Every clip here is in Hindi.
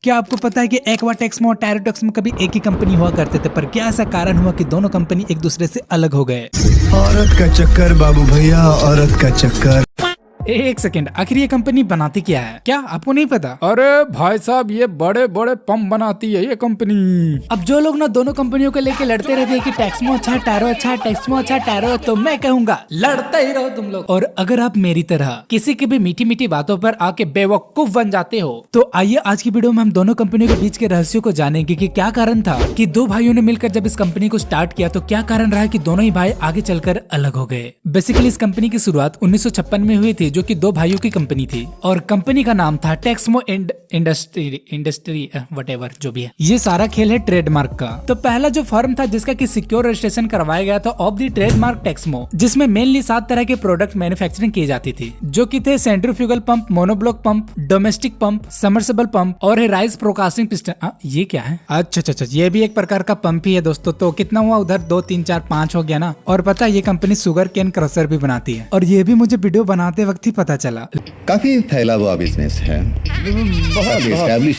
क्या आपको पता है कि एक्वा टेक्समो और टैरो टेक्समो कभी एक ही कंपनी हुआ करते थे, पर क्या ऐसा कारण हुआ कि दोनों कंपनी एक दूसरे से अलग हो गए? औरत का चक्कर बाबू भैया, औरत का चक्कर। एक सेकेंड, आखिर ये कंपनी बनाती क्या है? क्या आपको नहीं पता? अरे भाई साहब, ये बड़े बड़े पंप बनाती है ये कंपनी। अब जो लोग ना दोनों कंपनियों को लेके लड़ते रहते हैं कि टेक्समो अच्छा है, टैरो अच्छा है, टेक्समो अच्छा है, टैरो, तो मैं कहूंगा लड़ते ही रहो तुम लोग। और अगर आप मेरी तरह किसी की भी मीठी मीठी बातों पर आके बेवकूफ बन जाते हो, तो आइए आज की वीडियो में हम दोनों कंपनियों के बीच के रहस्यों को जानेंगे कि क्या कारण था कि दो भाइयों ने मिलकर जब इस कंपनी को स्टार्ट किया, तो क्या कारण रहा कि दोनों ही भाई आगे चलकर अलग हो गए। बेसिकली इस कंपनी की शुरुआत 1956 में हुई थी, जो कि दो भाइयों की कंपनी थी और कंपनी का नाम था टेक्समो इंडस्ट्री व्हाटएवर जो भी है। ये सारा खेल है ट्रेडमार्क का। तो पहला जो फर्म था जिसका कि सिक्योर रजिस्ट्रेशन करवाया गया था ऑफ द ट्रेडमार्क टेक्समो, जिसमें मेनली 7 तरह के प्रोडक्ट मैन्युफैक्चरिंग की जाती थी, जो कि थे centrifugal pump, monoblock pump, domestic pump, submersible pump और राइस प्रोकास्टिंग पिस्टन। ये क्या है? अच्छा, ये भी एक प्रकार का पंप ही है दोस्तों। तो कितना हुआ उधर? 2 3 4 5 हो गया ना। और पता है ये कंपनी शुगर केन क्रशर भी बनाती है, और ये भी मुझे वीडियो बनाते वक्त ही पता चला। काफी फैला हुआ बिजनेस है, काफी एस्टैब्लिश।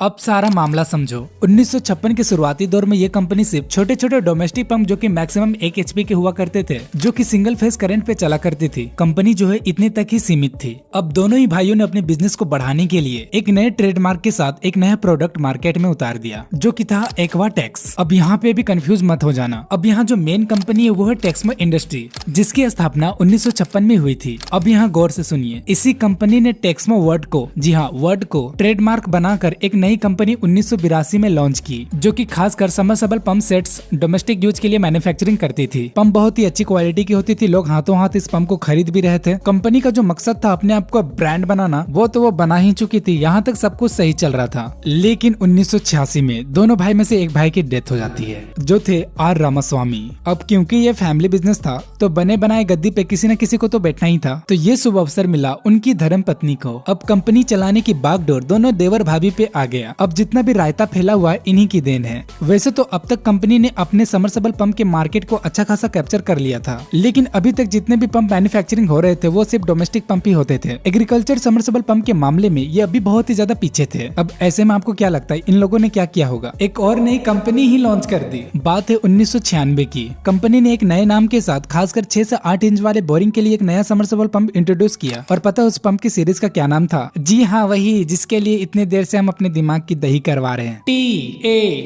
अब सारा मामला समझो। 1956 के शुरुआती दौर में ये कंपनी सिर्फ छोटे छोटे डोमेस्टिक पंप, जो कि मैक्सिमम 1 HP के हुआ करते थे, जो कि सिंगल फेज करंट पे चला करती थी, कंपनी जो है इतने तक ही सीमित थी। अब दोनों ही भाइयों ने अपने बिजनेस को बढ़ाने के लिए एक नए ट्रेडमार्क के साथ एक नया प्रोडक्ट मार्केट में उतार दिया, जो कि था एक्वा टेक्स। अब यहाँ पे भी कंफ्यूज मत हो जाना। अब यहाँ जो मेन कंपनी है वो है टेक्समो इंडस्ट्री, जिसकी स्थापना 1956 में हुई थी। अब यहाँ गौर से सुनिए, इसी कंपनी ने टेक्समो वर्ड को, जी हाँ वर्ड को, ट्रेडमार्क बनाकर एक नई कंपनी 1982 में लॉन्च की, जो कि खासकर submersible pump sets domestic use के लिए मैन्युफैक्चरिंग करती थी। पंप बहुत ही अच्छी क्वालिटी की होती थी, लोग हाथों हाथ इस पंप को खरीद भी रहे थे। कंपनी का जो मकसद था अपने आप को ब्रांड बनाना, वो तो वो बना ही चुकी थी, यहाँ तक सब कुछ सही चल रहा था। लेकिन 1986 में दोनों भाई में से एक भाई की डेथ हो जाती है, जो थे आर रामास्वामी। अब क्योंकि ये फैमिली बिजनेस था, तो बने बनाए गद्दी पे किसी न किसी को तो बैठना ही था। तो ये शुभ अवसर मिला उनकी धर्म पत्नी को। अब कंपनी चलाने की बागडोर दोनों देवर भाभी पे आ गया। अब जितना भी रायता फैला हुआ है इन्हीं की देन है। वैसे तो अब तक कंपनी ने अपने सबमर्सिबल पंप के मार्केट को अच्छा खासा कैप्चर कर लिया था, लेकिन अभी तक जितने भी पंप मैन्युफैक्चरिंग हो रहे थे वो सिर्फ डोमेस्टिक पंप ही होते थे। एग्रीकल्चर सबमर्सिबल पंप के मामले में ये अभी बहुत ही ज्यादा पीछे थे। अब ऐसे में आपको क्या लगता है इन लोगों ने क्या किया होगा? एक और नई कंपनी ही लॉन्च कर दी। बात है 1996 की। कंपनी ने एक नए नाम के साथ खासकर 6 से 8 इंच वाले बोरिंग के लिए एक नया सबमर्सिबल पंप इंट्रोड्यूस किया। और पता है उस पंप की सीरीज का क्या नाम था? जी हाँ, वही जिसके लिए इतने देर से हम अपने दिमाग की दही करवा रहे हैं।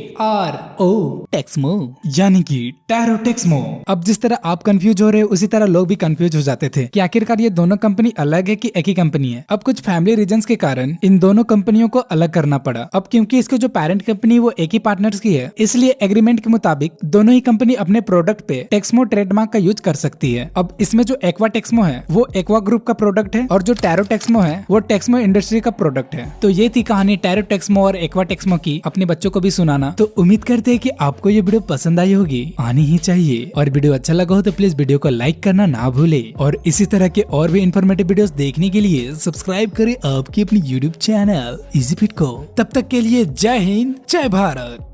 TARO टेक्समो, यानी कि टैरो टेक्समो। अब जिस तरह आप कंफ्यूज हो रहे हो, उसी तरह लोग भी कंफ्यूज हो जाते थे कि आखिरकार ये दोनों कंपनी अलग है कि एक ही कंपनी है। अब कुछ फैमिली रीजंस के कारण इन दोनों कंपनियों को अलग करना पड़ा। अब क्योंकि इसके जो पेरेंट कंपनी वो एक ही पार्टनर्स की है, इसलिए एग्रीमेंट के मुताबिक दोनों ही कंपनी अपने प्रोडक्ट पे टेक्समो ट्रेडमार्क का यूज कर सकती है। अब इसमें जो एक्वा टेक्समो है वो एक्वा ग्रुप का प्रोडक्ट है, और जो टैरो टेक्समो है वो टेक्समो इंडस्ट्री का प्रोडक्ट है। तो ये थी कहानी टैरो टेक्समो और एक्वा टेक्समो की। अपने बच्चों को भी सुनाना। तो उम्मीद करते हैं कि आपको ये वीडियो पसंद आई होगी, आनी ही चाहिए। और वीडियो अच्छा लगा हो तो प्लीज वीडियो को लाइक करना ना भूले, और इसी तरह के और भी इन्फॉर्मेटिव वीडियोस देखने के लिए सब्सक्राइब करें आपकी अपनी यूट्यूब चैनल इजी फिट को। तब तक के लिए जय हिंद, जय भारत।